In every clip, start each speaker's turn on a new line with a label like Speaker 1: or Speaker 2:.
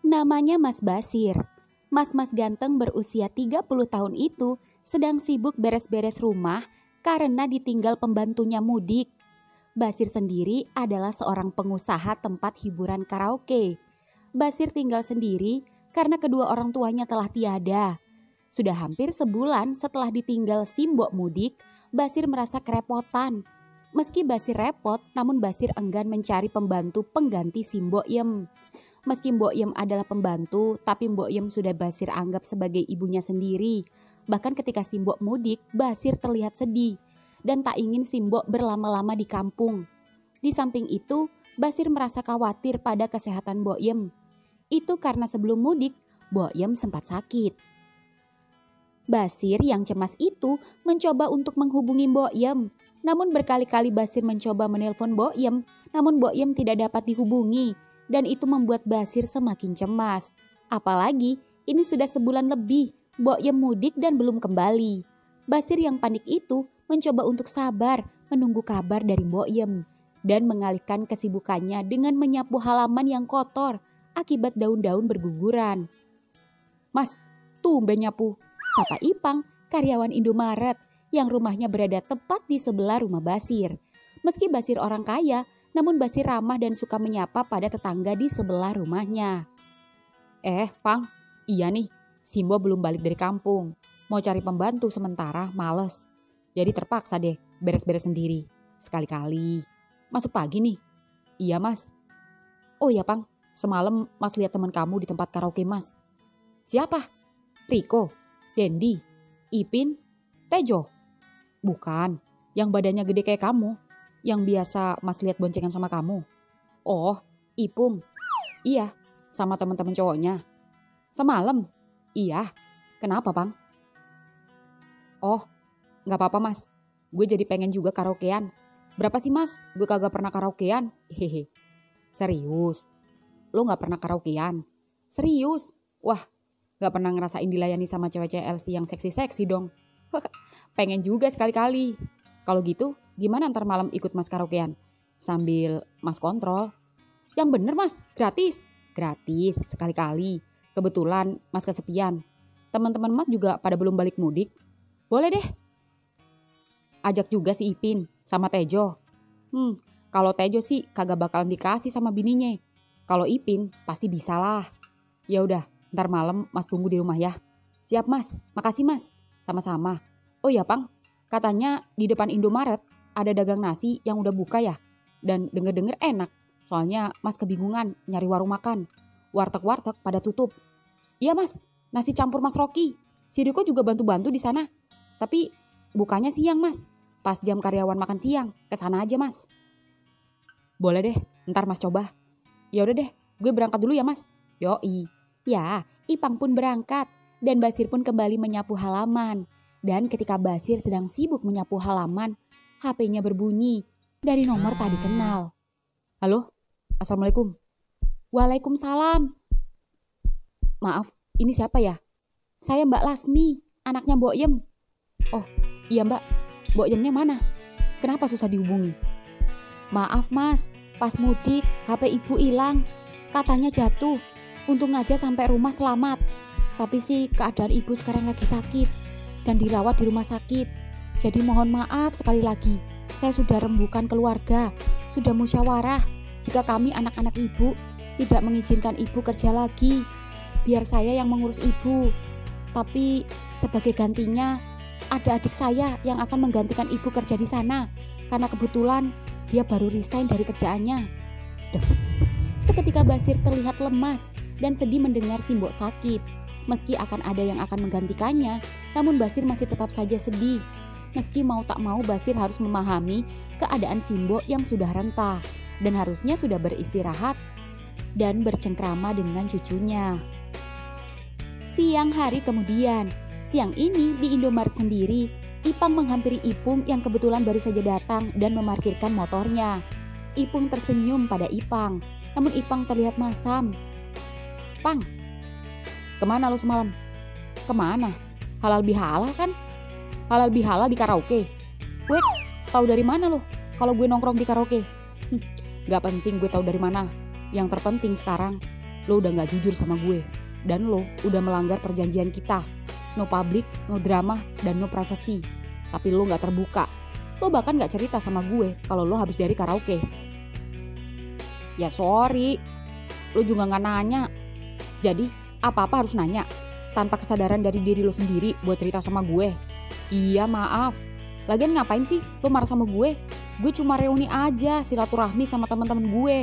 Speaker 1: Namanya Mas Basir. Mas-mas ganteng berusia 30 tahun itu sedang sibuk beres-beres rumah karena ditinggal pembantunya mudik. Basir sendiri adalah seorang pengusaha tempat hiburan karaoke. Basir tinggal sendiri karena kedua orang tuanya telah tiada. Sudah hampir sebulan setelah ditinggal si mbok mudik, Basir merasa kerepotan. Meski Basir repot, namun Basir enggan mencari pembantu pengganti si Mbok Yem. Meski Mbok Yem adalah pembantu, tapi Mbok Yem sudah Basir anggap sebagai ibunya sendiri. Bahkan ketika si Mbok mudik, Basir terlihat sedih dan tak ingin si Mbok berlama-lama di kampung. Di samping itu, Basir merasa khawatir pada kesehatan Mbok Yem. Itu karena sebelum mudik, Mbok Yem sempat sakit. Basir yang cemas itu mencoba untuk menghubungi Mbok Yem. Namun berkali-kali Basir mencoba menelpon Mbok Yem, namun Mbok Yem tidak dapat dihubungi. Dan itu membuat Basir semakin cemas. Apalagi ini sudah sebulan lebih Mbok Yem mudik dan belum kembali. Basir yang panik itu mencoba untuk sabar menunggu kabar dari Mbok Yem dan mengalihkan kesibukannya dengan menyapu halaman yang kotor akibat daun-daun berguguran. "Mas, tumben nyapu," sapa Ipang, karyawan Indomaret yang rumahnya berada tepat di sebelah rumah Basir. Meski Basir orang kaya, namun Basir ramah dan suka menyapa pada tetangga di sebelah rumahnya. Pang, iya nih, Simbo belum balik dari kampung. Mau cari pembantu sementara, males. Jadi terpaksa deh beres-beres sendiri. Sekali-kali. Masuk pagi nih. Iya mas. Oh iya Pang, semalam mas lihat teman kamu di tempat karaoke mas. Siapa? Riko, Dendi, Ipin, Tejo. Bukan, yang badannya gede kayak kamu. Yang biasa mas lihat boncengan sama kamu. Oh, Ipung. Iya, sama teman-teman cowoknya. Semalam? Iya. Kenapa, Bang? Oh, gak apa-apa mas. Gue jadi pengen juga karaokean. Berapa sih mas? Gue kagak pernah karaokean. Hehe. Serius? Lo gak pernah karaokean? Serius? Wah, gak pernah ngerasain dilayani sama cewek-cewek LC yang seksi-seksi dong. Pengen juga sekali-kali. Kalau gitu, gimana ntar malam ikut mas karaokean? Sambil mas kontrol. Yang bener mas, gratis. Gratis, sekali-kali. Kebetulan mas kesepian. Teman-teman mas juga pada belum balik mudik. Boleh deh. Ajak juga si Ipin sama Tejo. Kalau Tejo sih kagak bakalan dikasih sama bininya. Kalau Ipin pasti bisa lah. Ya udah, ntar malam mas tunggu di rumah ya. Siap mas, makasih mas. Sama-sama. Oh ya Pang, katanya di depan Indomaret ada dagang nasi yang udah buka ya. Dan denger-denger enak. Soalnya mas kebingungan nyari warung makan. Warteg-warteg pada tutup. Iya mas, nasi campur mas Rocky. Si Riko juga bantu-bantu di sana. Tapi bukanya siang mas. Pas jam karyawan makan siang. Kesana aja mas. Boleh deh, ntar mas coba. Ya udah deh, gue berangkat dulu ya mas. Yoi. Ya, Ipang pun berangkat. Dan Basir pun kembali menyapu halaman. Dan ketika Basir sedang sibuk menyapu halaman, HP-nya berbunyi dari nomor tak dikenal. Halo, Assalamualaikum. Waalaikumsalam. Maaf, ini siapa ya? Saya Mbak Lasmi, anaknya Mbok Yem. Oh, iya Mbak. Mbok Yemnya mana? Kenapa susah dihubungi? Maaf mas, pas mudik HP ibu hilang. Katanya jatuh. Untung aja sampai rumah selamat. Tapi sih keadaan ibu sekarang lagi sakit dan dirawat di rumah sakit. Jadi mohon maaf sekali lagi. Saya sudah rembukan keluarga, sudah musyawarah jika kami anak-anak ibu tidak mengizinkan ibu kerja lagi. Biar saya yang mengurus ibu. Tapi sebagai gantinya ada adik saya yang akan menggantikan ibu kerja di sana. Karena kebetulan dia baru resign dari kerjaannya. Seketika Basir terlihat lemas dan sedih mendengar si Mbok sakit. Meski akan ada yang akan menggantikannya, namun Basir masih tetap saja sedih. Meski mau tak mau Basir harus memahami keadaan si Mbok yang sudah renta dan harusnya sudah beristirahat dan bercengkrama dengan cucunya. Siang hari kemudian, siang ini di Indomaret sendiri, Ipang menghampiri Ipung yang kebetulan baru saja datang dan memarkirkan motornya. Ipung tersenyum pada Ipang, namun Ipang terlihat masam. Pang, kemana lo semalam? Kemana? Halal bihalal kan? Halal bihalal di karaoke. Gue tahu dari mana lo kalau gue nongkrong di karaoke? Gak penting gue tahu dari mana. Yang terpenting sekarang,
Speaker 2: lo udah gak jujur sama gue. Dan lo udah melanggar perjanjian kita. No public, no drama, dan no privacy. Tapi lo gak terbuka. Lo bahkan gak cerita sama gue kalau lo habis dari karaoke. Ya sorry, lo juga gak nanya. Jadi apa-apa harus nanya tanpa kesadaran dari diri lo sendiri buat cerita sama gue. Iya maaf. Lagian ngapain sih lo marah sama gue? Gue cuma reuni aja silaturahmi sama teman-teman gue.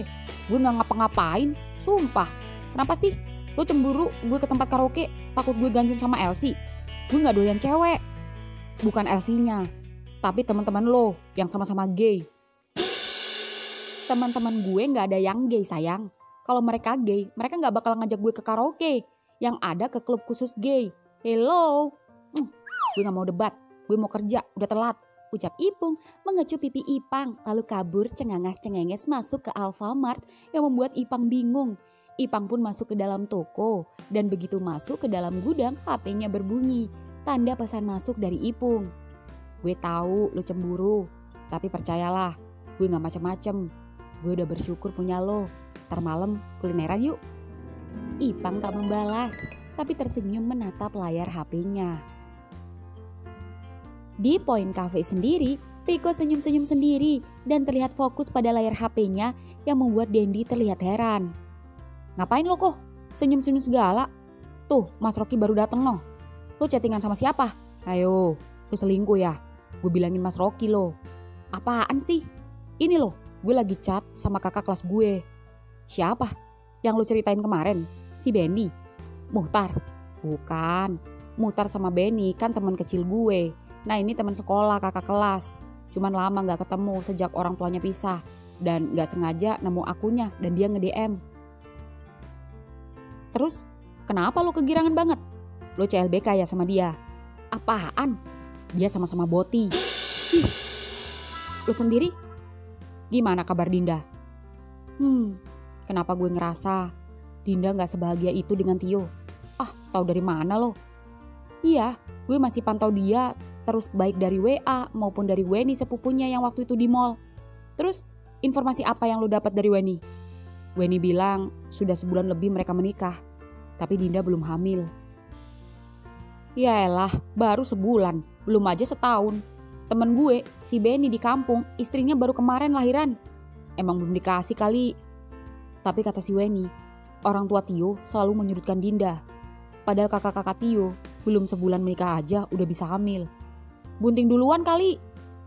Speaker 2: Gue gak ngapa-ngapain, sumpah. Kenapa sih lo cemburu gue ke tempat karaoke takut gue ganjil sama Elsie? Gue gak doyan cewek. Bukan Elsie-nya, tapi teman-teman lo yang sama-sama gay. Teman-teman gue gak ada yang gay sayang. Kalau mereka gay, mereka gak bakal ngajak gue ke karaoke. Yang ada ke klub khusus gay. Hello. Gue gak mau debat. Gue mau kerja, udah telat. Ucap Ipung mengecup pipi Ipang lalu kabur cengenges-cengenges masuk ke Alfamart yang membuat Ipang bingung. Ipang pun masuk ke dalam toko dan begitu masuk ke dalam gudang HP-nya berbunyi. Tanda pesan masuk dari Ipung. Gue tahu lo cemburu, tapi percayalah gue gak macem-macem. Gue udah bersyukur punya lo. Ntar malam kulineran yuk. Ipang tak membalas, tapi tersenyum menatap layar HP-nya. Di Point Cafe sendiri, Riko senyum-senyum sendiri dan terlihat fokus pada layar HP-nya yang membuat Dendi terlihat heran. Ngapain lo kok? Senyum-senyum segala? Tuh, Mas Rocky baru dateng noh. Lo chattingan sama siapa? Ayo, lo selingkuh ya? Gue bilangin Mas Rocky lo. Apaan sih? Ini loh, gue lagi chat sama kakak kelas gue. Siapa? Yang lo ceritain kemarin? Si Benny? Muhtar? Bukan. Muhtar sama Benny kan teman kecil gue. Nah ini teman sekolah kakak kelas. Cuman lama gak ketemu sejak orang tuanya pisah. Dan gak sengaja nemu akunnya dan dia nge-DM. Terus kenapa lo kegirangan banget? Lo CLBK ya sama dia? Apaan? Dia sama-sama boti. Lo sendiri? Gimana kabar Dinda? Kenapa gue ngerasa Dinda gak sebahagia itu dengan Tio? Tahu dari mana lo? Iya, gue masih pantau dia terus baik dari WA maupun dari Weni sepupunya yang waktu itu di mall. Terus informasi apa yang lo dapat dari Weni? Weni bilang sudah sebulan lebih mereka menikah, tapi Dinda belum hamil. Yaelah, baru sebulan, belum aja setahun. Temen gue, si Benny di kampung, istrinya baru kemarin lahiran. Emang belum dikasih kali. Tapi kata si Weni, orang tua Tio selalu menyudutkan Dinda. Padahal kakak-kakak Tio belum sebulan menikah aja udah bisa hamil. Bunting duluan kali.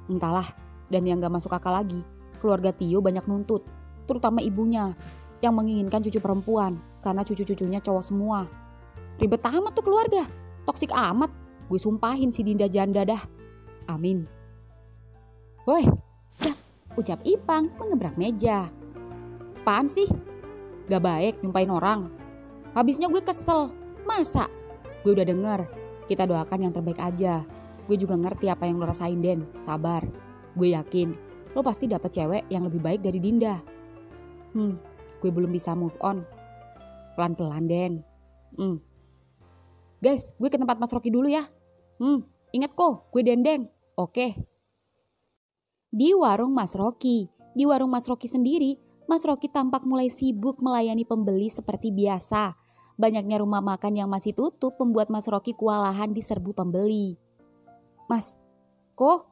Speaker 2: Entahlah, dan yang gak masuk akal lagi, keluarga Tio banyak nuntut, terutama ibunya, yang menginginkan cucu perempuan, karena cucu-cucunya cowok semua. Ribet amat tuh keluarga, toksik amat, gue sumpahin si Dinda janda dah. Amin. Woi, dah, ucap Ipang mengebrak meja. Apaan sih? Gak baik nyumpahin orang. Habisnya gue kesel, masa? Gue udah denger, kita doakan yang terbaik aja. Gue juga ngerti apa yang lo rasain Den, sabar. Gue yakin lo pasti dapet cewek yang lebih baik dari Dinda. Gue belum bisa move on. Pelan-pelan Den. Guys, gue ke tempat Mas Rocky dulu ya. Ingat kok, gue Dendeng. Oke. Di warung Mas Rocky. Di warung Mas Rocky sendiri, Mas Rocky tampak mulai sibuk melayani pembeli seperti biasa. Banyaknya rumah makan yang masih tutup membuat Mas Rocky kewalahan diserbu pembeli. Mas, kok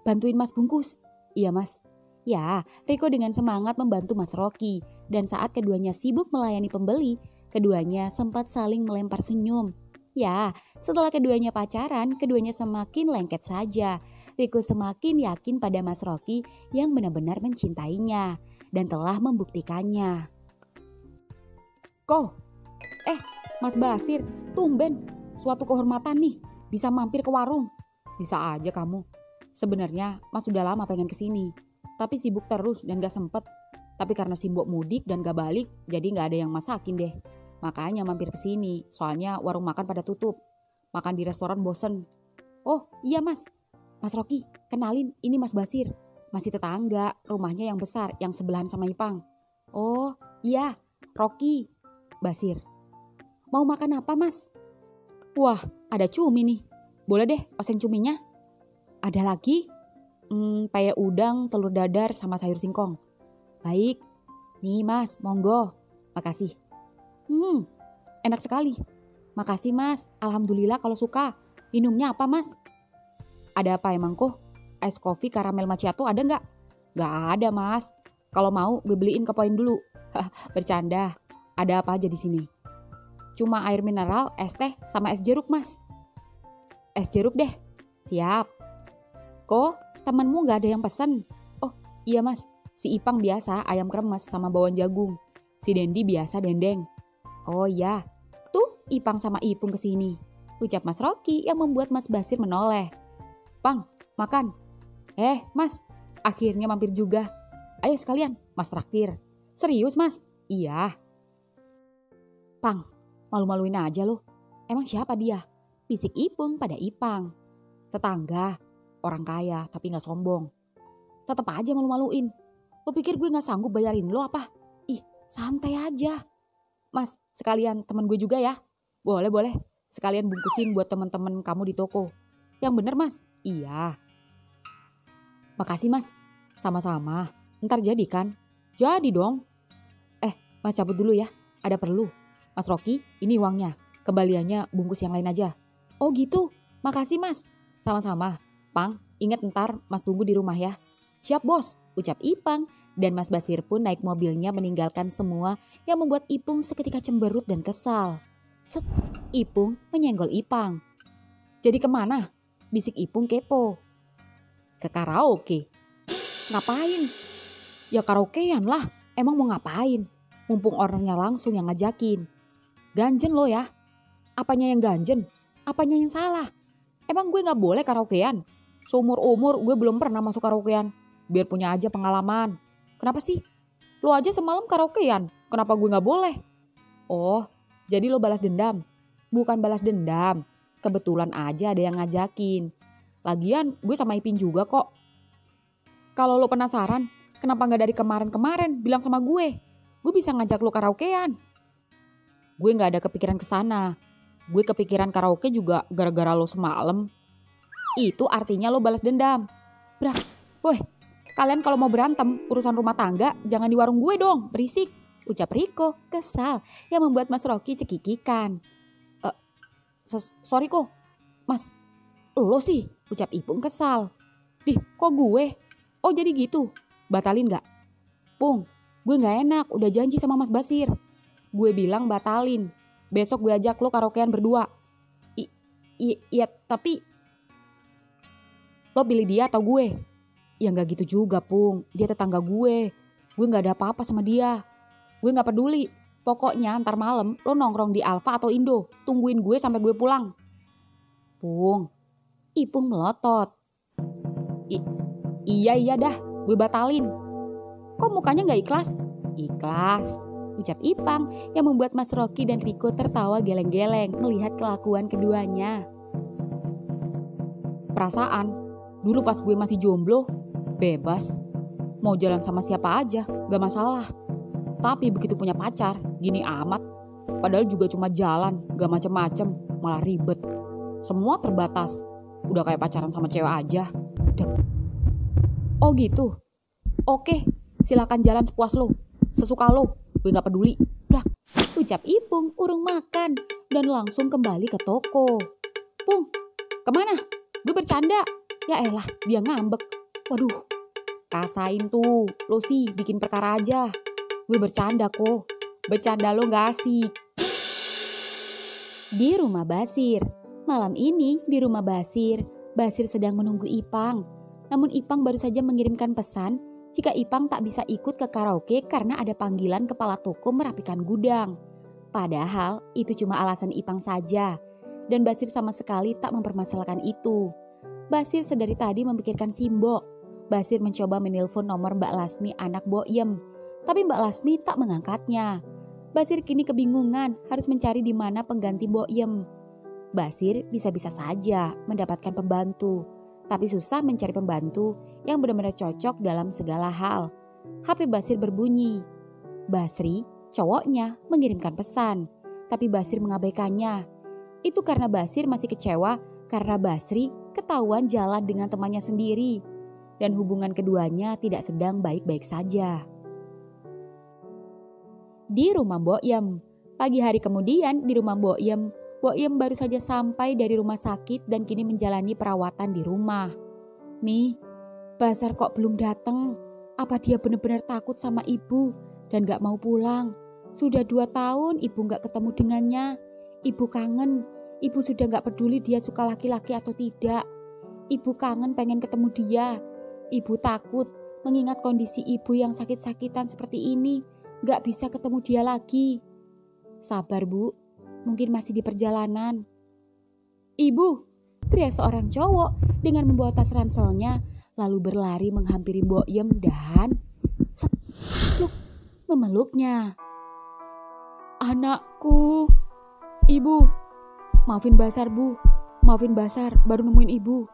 Speaker 2: bantuin Mas bungkus? Iya Mas. Ya, Riko dengan semangat membantu Mas Rocky. Dan saat keduanya sibuk melayani pembeli, keduanya sempat saling melempar senyum. Ya, setelah keduanya pacaran, keduanya semakin lengket saja. Riko semakin yakin pada Mas Rocky yang benar-benar mencintainya dan telah membuktikannya. Mas Basir, tumben, suatu kehormatan nih, bisa mampir ke warung. Bisa aja kamu. Sebenarnya Mas sudah lama pengen kesini, tapi sibuk terus dan gak sempet. Tapi karena sibuk mudik dan gak balik, jadi gak ada yang masakin deh. Makanya mampir kesini, soalnya warung makan pada tutup. Makan di restoran bosen. Oh iya Mas, Mas Rocky, kenalin ini Mas Basir. Masih tetangga, rumahnya yang besar, yang sebelahan sama Ipang. Oh iya, Rocky. Basir. Mau makan apa Mas? Wah, ada cumi nih. Boleh deh pesen cuminya. Ada lagi? Peyek udang, telur dadar, sama sayur singkong. Baik. Nih Mas, monggo. Makasih. Enak sekali. Makasih mas, alhamdulillah kalau suka. Minumnya apa mas? Ada apa emang kok? Es kopi karamel macchiato ada nggak? Nggak ada mas. Kalau mau gue beliin ke poin dulu. Bercanda. Ada apa aja di sini? Cuma air mineral, es teh, sama es jeruk mas. Es jeruk deh. Siap. Kok temenmu nggak ada yang pesen? Oh iya mas, si Ipang biasa ayam kremes sama bawang jagung. Si Dendi biasa dendeng. Oh iya, tuh Ipang sama Ipung kesini. Ucap Mas Rocky yang membuat Mas Basir menoleh. Pang, makan. Mas, akhirnya mampir juga. Ayo sekalian, mas traktir. Serius mas? Iya. Pang, malu-maluin aja lo. Emang siapa dia? Bisik Ipung pada Ipang. Tetangga, orang kaya tapi gak sombong. Tetep aja malu-maluin. Lo pikir gue gak sanggup bayarin lo apa? Ih, santai aja. Mas, sekalian temen gue juga ya. Boleh. Sekalian bungkusin buat temen-temen kamu di toko. Yang bener mas? Iya. Makasih mas. Sama-sama. Ntar jadi kan? Jadi dong. Mas cabut dulu ya. Ada perlu. Mas Rocky, ini uangnya. Kembaliannya bungkus yang lain aja. Oh gitu. Makasih mas. Sama-sama. Pang, ingat ntar mas tunggu di rumah ya. Siap bos. Ucap Ipang. Dan Mas Basir pun naik mobilnya meninggalkan semua yang membuat Ipung seketika cemberut dan kesal. Set, Ipung menyenggol Ipang. Jadi kemana? Bisik Ipung kepo. Ke karaoke. Ngapain? Ya karaokean lah. Emang mau ngapain? Mumpung orangnya langsung yang ngajakin. Ganjen lo ya. Apanya yang ganjen? Apanya yang salah? Emang gue gak boleh karaokean? Seumur-umur gue belum pernah masuk karaokean. Biar punya aja pengalaman. Kenapa sih? Lo aja semalam karaokean. Kenapa gue gak boleh? Oh, jadi lo balas dendam? Bukan balas dendam. Kebetulan aja ada yang ngajakin. Lagian gue sama Ipin juga kok. Kalau lo penasaran, kenapa gak dari kemarin-kemarin bilang sama gue? Gue bisa ngajak lo karaokean. Gue gak ada kepikiran kesana. Gue kepikiran karaoke juga gara-gara lo semalam. Itu artinya lo balas dendam. Woi, kalian kalau mau berantem urusan rumah tangga jangan di warung gue dong, berisik. Ucap Riko kesal yang membuat Mas Rocky cekikikan. Sorry kok, Mas. Lo sih, ucap Ipung kesal. Kok gue? Oh jadi gitu, batalin gak? Pung, gue gak enak, udah janji sama Mas Basir. Gue bilang batalin. Besok gue ajak lo karaokean berdua. Iya, tapi lo pilih dia atau gue? Ya gak gitu juga Pung, dia tetangga gue. Gue gak ada apa-apa sama dia. Gue gak peduli. Pokoknya ntar malam lo nongkrong di Alfa atau Indo. Tungguin gue sampai gue pulang. Pung, Ipung melotot. Iya dah, gue batalin. Kok mukanya gak ikhlas? Ikhlas, ucap Ipang yang membuat Mas Rocky dan Riko tertawa geleng-geleng melihat kelakuan keduanya. Perasaan, dulu pas gue masih jomblo, bebas. Mau jalan sama siapa aja, gak masalah. Tapi begitu punya pacar, gini amat. Padahal juga cuma jalan, gak macem-macem, malah ribet. Semua terbatas, udah kayak pacaran sama cewek aja. Oh gitu? Oke, silakan jalan sepuas lo, sesuka lo, gue gak peduli. Ucap Ipung urung makan dan langsung kembali ke toko. Pung, kemana? Gue bercanda. Ya elah, dia ngambek. Waduh, rasain tuh, lo sih bikin perkara aja. Gue bercanda kok, bercanda lo gak asik. Di rumah Basir. Malam ini di rumah Basir sedang menunggu Ipang. Namun Ipang baru saja mengirimkan pesan jika Ipang tak bisa ikut ke karaoke karena ada panggilan kepala toko merapikan gudang. Padahal itu cuma alasan Ipang saja. Dan Basir sama sekali tak mempermasalahkan itu. Basir sedari tadi memikirkan Simbo. Basir mencoba menelpon nomor Mbak Lasmi anak Boyem. Tapi Mbak Lasmi tak mengangkatnya. Basir kini kebingungan harus mencari di mana pengganti Boyem. Basir bisa-bisa saja mendapatkan pembantu. Tapi susah mencari pembantu yang benar-benar cocok dalam segala hal. HP Basir berbunyi. Basri, cowoknya, mengirimkan pesan. Tapi Basir mengabaikannya. Itu karena Basir masih kecewa karena Basri ketahuan jalan dengan temannya sendiri. Dan hubungan keduanya tidak sedang baik-baik saja. Di rumah Boyem,
Speaker 1: Pagi hari kemudian di rumah Mbok Yem baru saja sampai dari rumah sakit dan kini menjalani perawatan di rumah. "Mi, Basar kok belum datang? Apa dia benar-benar takut sama ibu dan gak mau pulang? Sudah 2 tahun ibu gak ketemu dengannya. Ibu kangen, ibu sudah gak peduli dia suka laki-laki atau tidak. Ibu kangen pengen ketemu dia. Ibu takut mengingat kondisi ibu yang sakit-sakitan seperti ini, gak bisa ketemu dia lagi." "Sabar Bu, mungkin masih di perjalanan." "Ibu!" teriak seorang cowok dengan membawa tas ranselnya, lalu berlari menghampiri Mbok Yem dan memeluknya. "Anakku, Ibu, maafin Basar Bu, maafin Basar baru nemuin Ibu.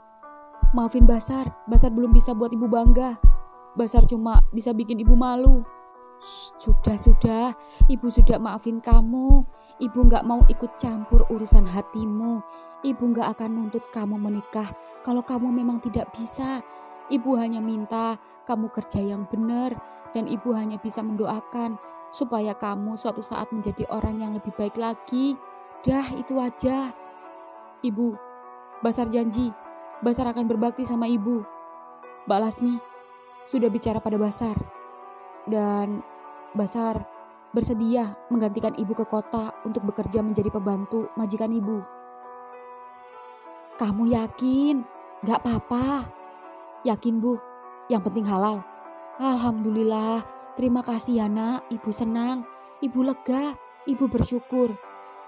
Speaker 1: Maafin Basar belum bisa buat Ibu bangga. Basar cuma bisa bikin Ibu malu." Sudah, Ibu sudah maafin kamu. Ibu gak mau ikut campur urusan hatimu. Ibu gak akan nuntut kamu menikah kalau kamu memang tidak bisa. Ibu hanya minta kamu kerja yang benar dan Ibu hanya bisa mendoakan supaya kamu suatu saat menjadi orang yang lebih baik lagi. Dah, itu aja. Ibu, Basar janji, Basar akan berbakti sama Ibu. Mbak Lasmi sudah bicara pada Basar. Dan Basar bersedia menggantikan Ibu ke kota untuk bekerja menjadi pembantu majikan Ibu. "Kamu yakin? Gak apa-apa." "Yakin Bu, yang penting halal." "Alhamdulillah, terima kasih ya Nak, Ibu senang, Ibu lega, Ibu bersyukur.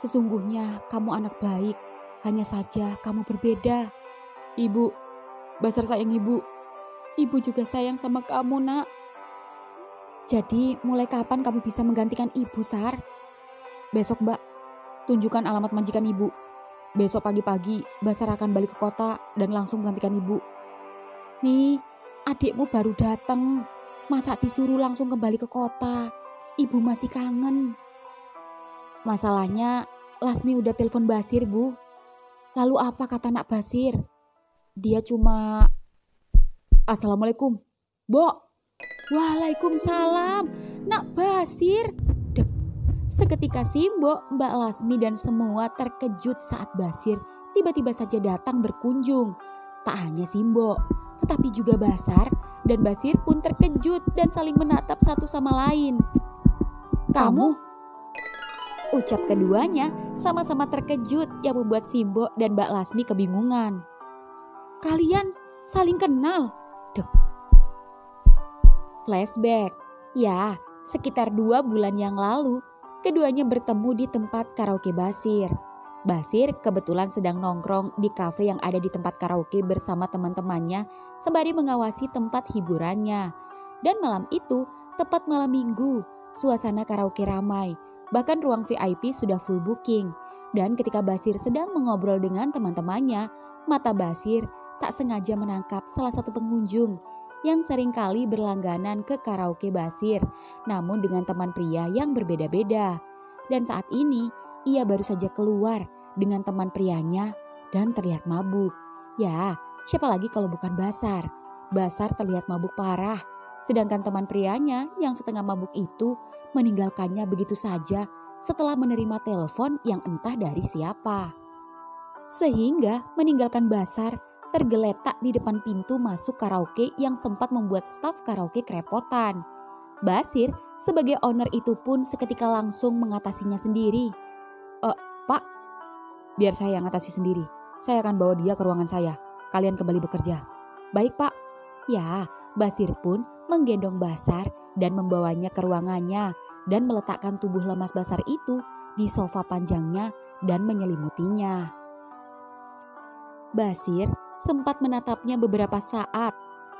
Speaker 1: Sesungguhnya kamu anak baik, hanya saja kamu berbeda." "Ibu, Basar sayang Ibu. Ibu juga sayang sama kamu Nak." "Jadi mulai kapan kamu bisa menggantikan Ibu, Sar?" "Besok Mbak, tunjukkan alamat majikan Ibu. Besok pagi-pagi Basar akan balik ke kota dan langsung menggantikan Ibu." "Nih, adikmu baru datang. Masa disuruh langsung kembali ke kota? Ibu masih kangen." "Masalahnya Lasmi udah telepon Basir Bu." "Lalu apa kata Nak Basir?" "Dia cuma..." "Assalamualaikum, Mbok." "Waalaikumsalam, Nak Basir." Dek. Seketika Mbok, Mbak Lasmi dan semua terkejut saat Basir tiba-tiba saja datang berkunjung. Tak hanya Mbok, tetapi juga Basar dan Basir pun terkejut dan saling menatap satu sama lain. "Kamu?" ucap keduanya sama-sama terkejut yang membuat Mbok dan Mbak Lasmi kebingungan. "Kalian saling kenal?" Dek. Flashback. Ya, sekitar 2 bulan yang lalu, keduanya bertemu di tempat karaoke Basir. Basir kebetulan sedang nongkrong di kafe yang ada di tempat karaoke bersama teman-temannya sembari mengawasi tempat hiburannya. Dan malam itu, tepat malam minggu, suasana karaoke ramai. Bahkan ruang VIP sudah full booking. Dan ketika Basir sedang mengobrol dengan teman-temannya, mata Basir tak sengaja menangkap salah satu pengunjung yang seringkali berlangganan ke karaoke Basir, namun dengan teman pria yang berbeda-beda. Dan saat ini, ia baru saja keluar dengan teman prianya dan terlihat mabuk. Ya, siapa lagi kalau bukan Basar? Basar terlihat mabuk parah, sedangkan teman prianya yang setengah mabuk itu meninggalkannya begitu saja setelah menerima telepon yang entah dari siapa. Sehingga meninggalkan Basar tergeletak di depan pintu masuk karaoke yang sempat membuat staf karaoke kerepotan. Basir sebagai owner itu pun seketika langsung mengatasinya sendiri. "Pak, biar saya yang atasi sendiri. Saya akan bawa dia ke ruangan saya. Kalian kembali bekerja." "Baik Pak." Ya, Basir pun menggendong Basar dan membawanya ke ruangannya dan meletakkan tubuh lemas Basar itu di sofa panjangnya dan menyelimutinya. Basir sempat menatapnya beberapa saat.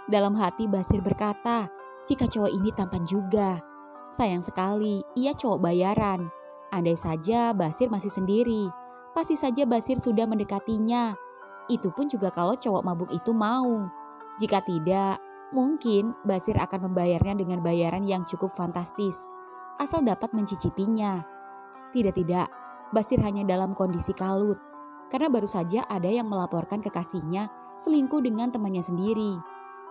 Speaker 1: Dalam hati Basir berkata, jika cowok ini tampan juga. Sayang sekali, ia cowok bayaran. Andai saja Basir masih sendiri, pasti saja Basir sudah mendekatinya. Itu pun juga kalau cowok mabuk itu mau. Jika tidak, mungkin Basir akan membayarnya dengan bayaran yang cukup fantastis, asal dapat mencicipinya. Tidak, Basir hanya dalam kondisi kalut. Karena baru saja ada yang melaporkan kekasihnya selingkuh dengan temannya sendiri.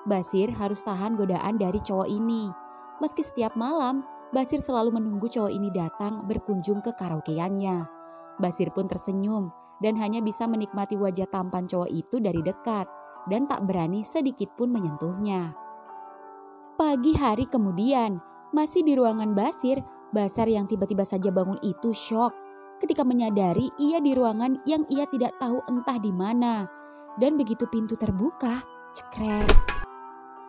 Speaker 1: Basir harus tahan godaan dari cowok ini. Meski setiap malam Basir selalu menunggu cowok ini datang berkunjung ke karaokeannya. Basir pun tersenyum dan hanya bisa menikmati wajah tampan cowok itu dari dekat dan tak berani sedikit pun menyentuhnya. Pagi hari kemudian, masih di ruangan Basir, Basar yang tiba-tiba saja bangun itu syok ketika menyadari ia di ruangan yang ia tidak tahu entah di mana. Dan begitu pintu terbuka, cekrek.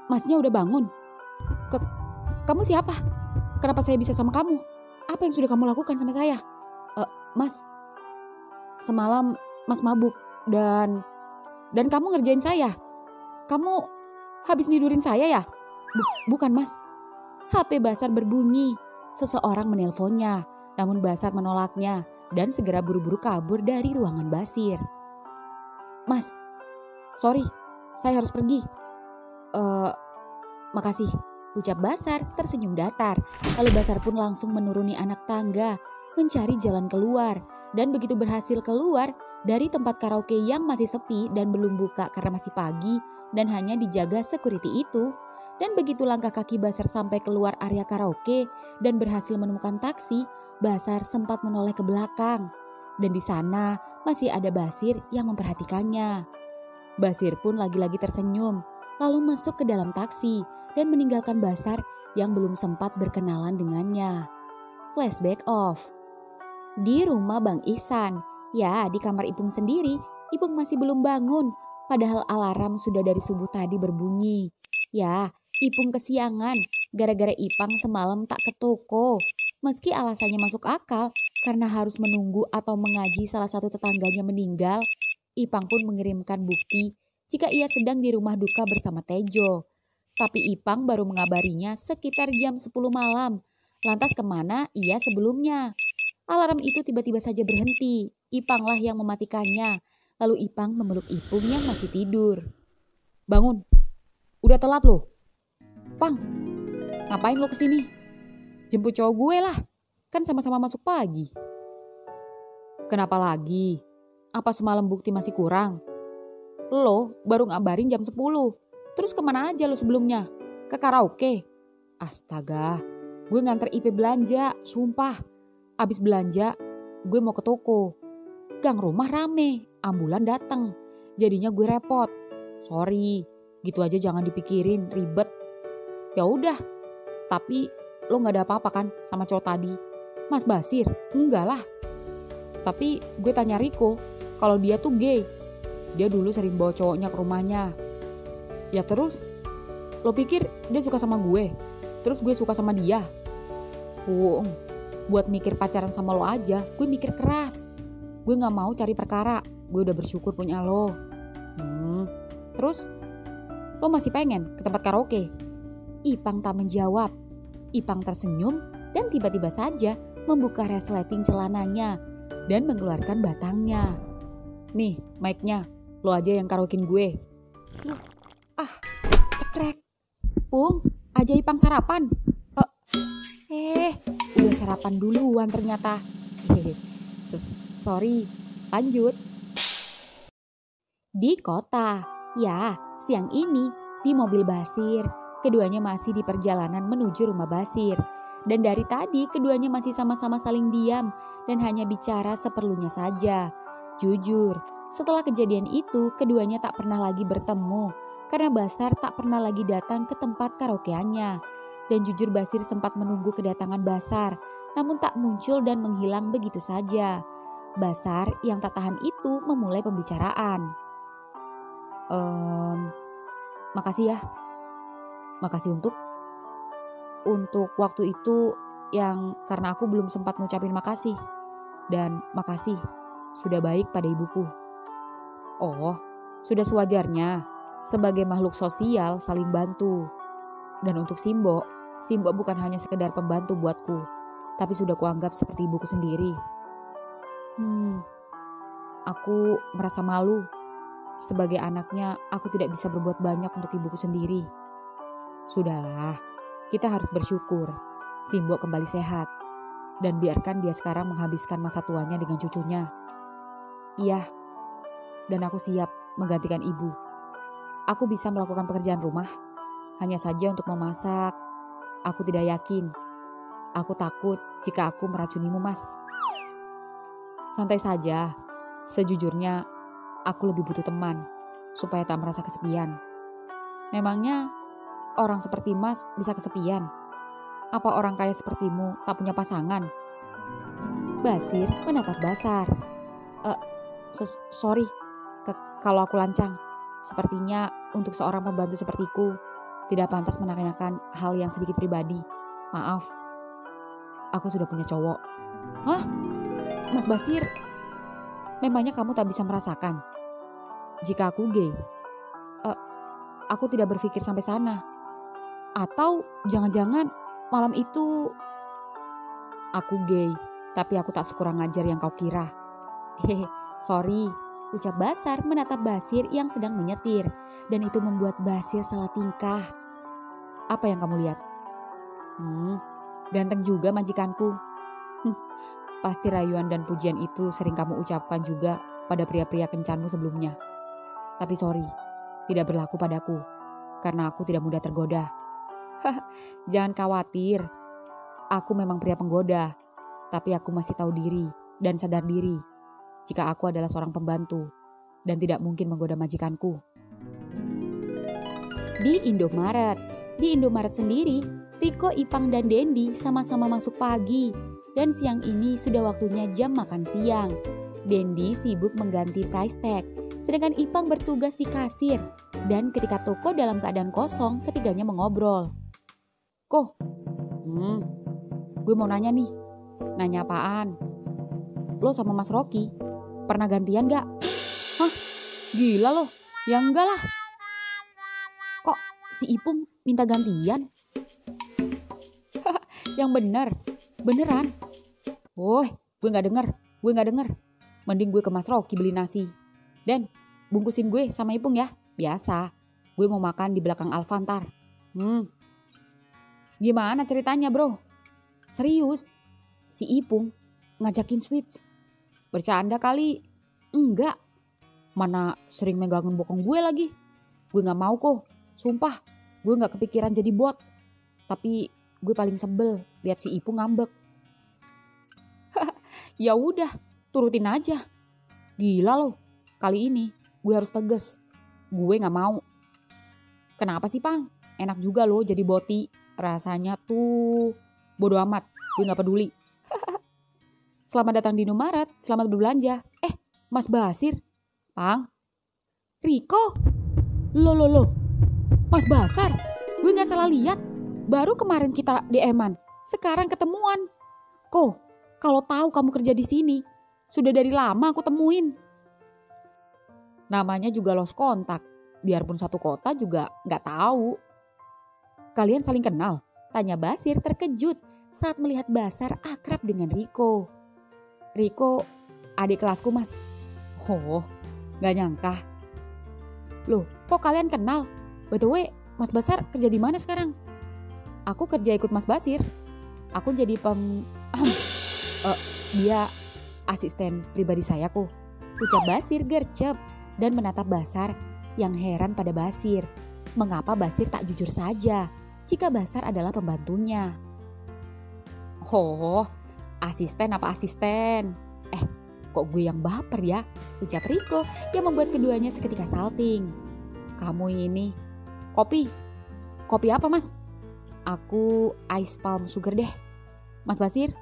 Speaker 1: Masnya udah bangun? Kamu siapa? Kenapa saya bisa sama kamu? Apa yang sudah kamu lakukan sama saya? Mas, semalam Mas mabuk dan kamu ngerjain saya. Kamu habis nidurin saya ya? Bukan Mas. HP Basar berbunyi. Seseorang menelponnya, namun Basar menolaknya dan segera buru-buru kabur dari ruangan Basir. Mas, sorry, saya harus pergi. Makasih, ucap Basar tersenyum datar. Lalu Basar pun langsung menuruni anak tangga, mencari jalan keluar. Dan begitu berhasil keluar dari tempat karaoke yang masih sepi dan belum buka karena masih pagi dan hanya dijaga security itu. Dan begitu langkah kaki Basar sampai keluar area karaoke dan berhasil menemukan taksi, Basar sempat menoleh ke belakang. Dan di sana masih ada Basir yang memperhatikannya. Basir pun lagi-lagi tersenyum, lalu masuk ke dalam taksi dan meninggalkan Basar yang belum sempat berkenalan dengannya. Flashback off. Di rumah Bang Ihsan, ya di kamar Ipung sendiri, Ipung masih belum bangun, padahal alarm sudah dari subuh tadi berbunyi. Ya, Ipung kesiangan gara-gara Ipang semalam tak ke toko. Meski alasannya masuk akal karena harus menunggu atau mengaji salah satu tetangganya meninggal, Ipang pun mengirimkan bukti jika ia sedang di rumah duka bersama Tejo. Tapi Ipang baru mengabarinya sekitar jam 10 malam. Lantas kemana ia sebelumnya? Alarm itu tiba-tiba saja berhenti. Ipanglah yang mematikannya. Lalu Ipang memeluk Ipung yang masih tidur. Bangun, udah telat loh. Pang, ngapain lo kesini? Jemput cowok gue lah, kan sama-sama masuk pagi. Kenapa lagi? Apa semalam bukti masih kurang? Lo baru ngabarin jam 10. Terus kemana aja lo sebelumnya? Ke karaoke? Astaga, gue nganter IP belanja, sumpah. Abis belanja, gue mau ke toko. Gang rumah rame, ambulan datang. Jadinya gue repot. Sorry, gitu aja jangan dipikirin, ribet. Ya udah, tapi lo gak ada apa-apa kan sama cowok tadi? Mas Basir? Enggak lah. Tapi gue tanya Riko, kalau dia tuh gay. Dia dulu sering bawa cowoknya ke rumahnya. Ya terus? Lo pikir dia suka sama gue? Terus gue suka sama dia? Buat mikir pacaran sama lo aja, gue mikir keras. Gue gak mau cari perkara, gue udah bersyukur punya lo. Terus? Lo masih pengen ke tempat karaoke? Ipang tak menjawab. Ipang tersenyum dan tiba-tiba saja membuka resleting celananya dan mengeluarkan batangnya. Nih, mic-nya, lo aja yang karaokein gue. Cekrek. Pung, aja Ipang sarapan. Udah sarapan duluan ternyata. Sorry, lanjut. Di kota, ya, siang ini di mobil Basir. Keduanya masih di perjalanan menuju rumah Basir. Dan dari tadi keduanya masih sama-sama saling diam dan hanya bicara seperlunya saja. Jujur, setelah kejadian itu keduanya tak pernah lagi bertemu karena Basar tak pernah lagi datang ke tempat karaokeannya. Dan jujur Basir sempat menunggu kedatangan Basar, namun tak muncul dan menghilang begitu saja. Basar yang tak tahan itu memulai pembicaraan. Makasih ya. Makasih untuk waktu itu yang karena aku belum sempat ngucapin makasih. Dan makasih sudah baik pada ibuku. Oh, sudah sewajarnya. Sebagai makhluk sosial saling bantu. Dan untuk Simbo bukan hanya sekedar pembantu buatku, tapi sudah kuanggap seperti ibuku sendiri. Aku merasa malu. Sebagai anaknya, aku tidak bisa berbuat banyak untuk ibuku sendiri. Sudahlah, kita harus bersyukur Simbo kembali sehat. Dan biarkan dia sekarang menghabiskan masa tuanya dengan cucunya. Iya, dan aku siap menggantikan ibu. Aku bisa melakukan pekerjaan rumah, hanya saja untuk memasak, aku tidak yakin.
Speaker 2: Aku takut jika aku meracunimu, Mas. Santai saja. Sejujurnya, aku lebih butuh teman supaya tak merasa kesepian. Memangnya orang seperti Mas bisa kesepian? Apa orang kaya sepertimu tak punya pasangan?
Speaker 1: Basir menatap Basar.
Speaker 2: Sorry, kalau aku lancang. Sepertinya untuk seorang pembantu sepertiku, tidak pantas menanyakan hal yang sedikit pribadi. Maaf, aku sudah punya cowok.
Speaker 1: Hah? Mas Basir,
Speaker 2: memangnya kamu tak bisa merasakan jika aku gay? Aku tidak berpikir sampai sana. Atau jangan-jangan malam itu aku gay, tapi aku tak sekurang ajar yang kau kira.
Speaker 1: Hehe, sorry, ucap Basar menatap Basir yang sedang menyetir, dan itu membuat Basir salah tingkah.
Speaker 2: Apa yang kamu lihat? Ganteng juga majikanku. Pasti rayuan dan pujian itu sering kamu ucapkan juga pada pria-pria kencanmu sebelumnya. Tapi sorry, tidak berlaku padaku, karena aku tidak mudah tergoda. Jangan khawatir, aku memang pria penggoda, tapi aku masih tahu diri dan sadar diri jika aku adalah seorang pembantu dan tidak mungkin menggoda majikanku.
Speaker 1: Di Indomaret sendiri, Riko, Ipang, dan Dendi sama-sama masuk pagi. Dan siang ini sudah waktunya jam makan siang. Dendi sibuk mengganti price tag, sedangkan Ipang bertugas di kasir. Dan ketika toko dalam keadaan kosong, ketiganya mengobrol.
Speaker 2: Ko, gue mau nanya nih. Nanya apaan? Lo sama Mas Rocky pernah gantian gak?
Speaker 1: Hah? Gila lo? Ya enggak lah.
Speaker 2: Kok si Ipung minta gantian?
Speaker 1: Yang beneran.
Speaker 2: Woi, gue gak denger. Mending gue ke Mas Rocky beli nasi. Dan bungkusin gue sama Ipung ya. Biasa, gue mau makan di belakang Alfantar. Gimana ceritanya bro? Serius, si Ipung ngajakin switch. Bercanda kali? Enggak. Mana sering megangin bokong gue lagi. Gue gak mau kok, sumpah. Gue gak kepikiran jadi bot. Tapi gue paling sebel lihat si Ipung ngambek. Ya udah, turutin aja. Gila loh, kali ini gue harus tegas. Gue gak mau. Kenapa sih Pang? Enak juga loh jadi boti. Rasanya tuh bodo amat, gue gak peduli. Selamat datang di Indomaret, selamat berbelanja. Mas Basir, Pang,
Speaker 1: Riko, lo, Mas Basar, gue gak salah lihat. Baru kemarin kita DM-an, sekarang ketemuan. Ko, kalau tahu kamu kerja di sini, sudah dari lama aku temuin.
Speaker 2: Namanya juga lost kontak, biarpun satu kota juga gak tahu. Kalian saling kenal?
Speaker 1: Tanya Basir terkejut saat melihat Basar akrab dengan Riko.
Speaker 2: Riko, adik kelasku mas. Oh, gak nyangka. Loh, kok kalian kenal? BTW, Mas Basar kerja di mana sekarang? Aku kerja ikut Mas Basir. Aku jadi dia asisten pribadi saya kok.
Speaker 1: Ucap Basir gercep dan menatap Basar yang heran pada Basir. Mengapa Basir tak jujur saja jika Basar adalah pembantunya?
Speaker 2: Oh, asisten apa asisten? Kok gue yang baper ya?
Speaker 1: Ucap Riko yang membuat keduanya seketika salting.
Speaker 2: Kamu ini, kopi apa mas? Aku ice palm sugar deh. Mas Basir,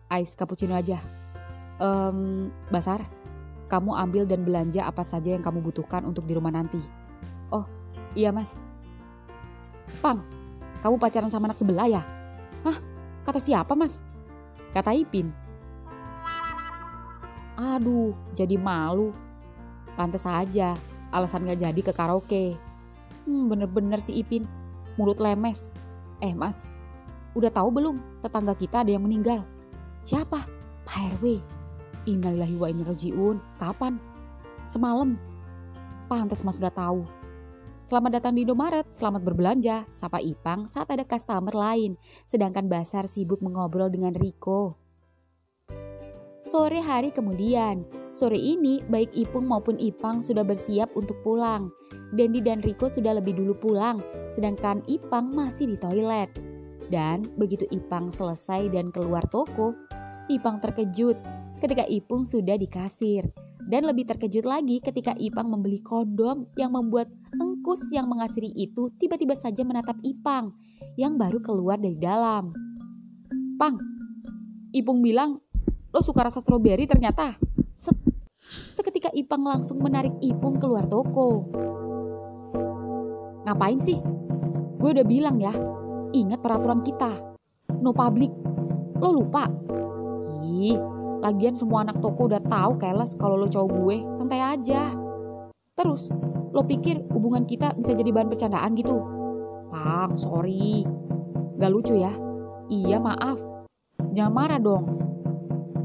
Speaker 2: ice cappuccino aja. Basar, kamu ambil dan belanja apa saja yang kamu butuhkan untuk di rumah nanti. Oh, iya mas. Pam, kamu pacaran sama anak sebelah ya? Hah? Kata siapa mas? Kata Ipin. Aduh, jadi malu. Pantes aja, alasan gak jadi ke karaoke. Bener-bener si Ipin, mulut lemes. Mas, udah tahu belum tetangga kita ada yang meninggal? Siapa? Pak RW. Innalillahi wa inna rajiun. Kapan? Semalam. Pantes mas gak tahu. Selamat datang di Indomaret, selamat berbelanja, sapa Ipang saat ada customer lain, sedangkan Basar sibuk mengobrol dengan Riko.
Speaker 1: Sore hari kemudian, sore ini baik Ipung maupun Ipang sudah bersiap untuk pulang. Dendi dan Riko sudah lebih dulu pulang, sedangkan Ipang masih di toilet. Dan begitu Ipang selesai dan keluar toko, Ipang terkejut ketika Ipung sudah di kasir. Dan lebih terkejut lagi ketika Ipang membeli kondom yang membuat Engkus yang mengasiri itu tiba-tiba saja menatap Ipang yang baru keluar dari dalam.
Speaker 2: "Pang, Ipung bilang lo suka rasa stroberi ternyata."
Speaker 1: Seketika Ipang langsung menarik Ipung keluar toko.
Speaker 2: "Ngapain sih? Gue udah bilang ya, ingat peraturan kita. No public. Lo lupa?" "Ih, lagian semua anak toko udah tahu keles kalau lo cowok gue, santai aja. Terus, lo pikir hubungan kita bisa jadi bahan bercandaan gitu?" "Pang, sorry. Gak lucu ya? Iya, maaf. Jangan marah dong.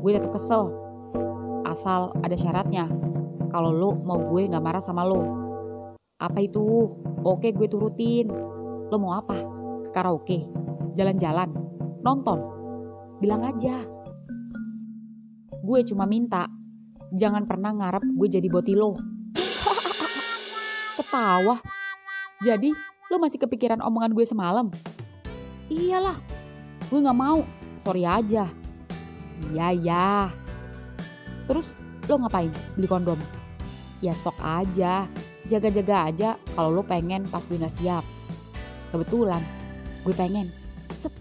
Speaker 2: Gue tetap kesel. Asal ada syaratnya. Kalau lo mau gue gak marah sama lo." "Apa itu? Oke, gue turutin. Lo mau apa? Ke karaoke? Jalan-jalan? Nonton? Bilang aja. Gue cuma minta, jangan pernah ngarep gue jadi boti lo." Ketawa. "Jadi lo masih kepikiran omongan gue semalam?" "Iyalah, gue gak mau. Sorry aja." Iya. "Terus lo ngapain? Beli kondom?" "Ya stok aja. Jaga-jaga aja kalau lo pengen pas gue gak siap. Kebetulan gue pengen." Set.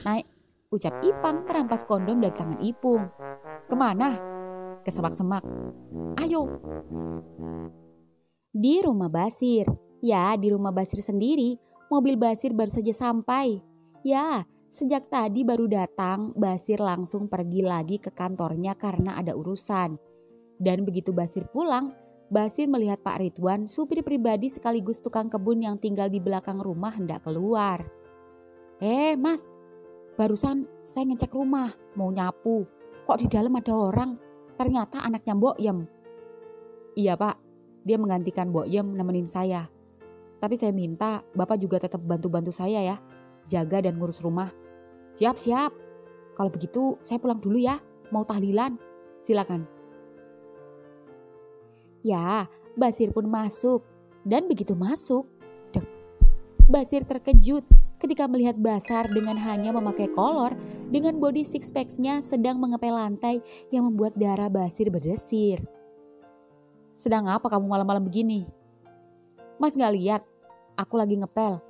Speaker 2: Naik, ucap Ipang merampas kondom dari tangan Ipung. "Kemana?" "Ke semak-semak." "Ayo."
Speaker 1: Di rumah Basir. Ya, di rumah Basir sendiri, mobil Basir baru saja sampai. Ya, sejak tadi baru datang, Basir langsung pergi lagi ke kantornya karena ada urusan. Dan begitu Basir pulang, Basir melihat Pak Ridwan, supir pribadi sekaligus tukang kebun yang tinggal di belakang rumah hendak keluar.
Speaker 2: Mas, barusan saya ngecek rumah, mau nyapu. Kok di dalam ada orang? Ternyata anaknya Mbok Yem." "Iya Pak, dia menggantikan Mbok Yem nemenin saya. Tapi saya minta Bapak juga tetap bantu-bantu saya ya, jaga dan ngurus rumah." Siap. "Kalau begitu saya pulang dulu ya, mau tahlilan. Silakan."
Speaker 1: Ya, Basir pun masuk. Dan begitu masuk, Basir terkejut ketika melihat Basar dengan hanya memakai kolor dengan body six pack-nya sedang mengepel lantai yang membuat darah Basir berdesir.
Speaker 2: "Sedang apa kamu malam-malam begini?" "Mas gak lihat, aku lagi ngepel.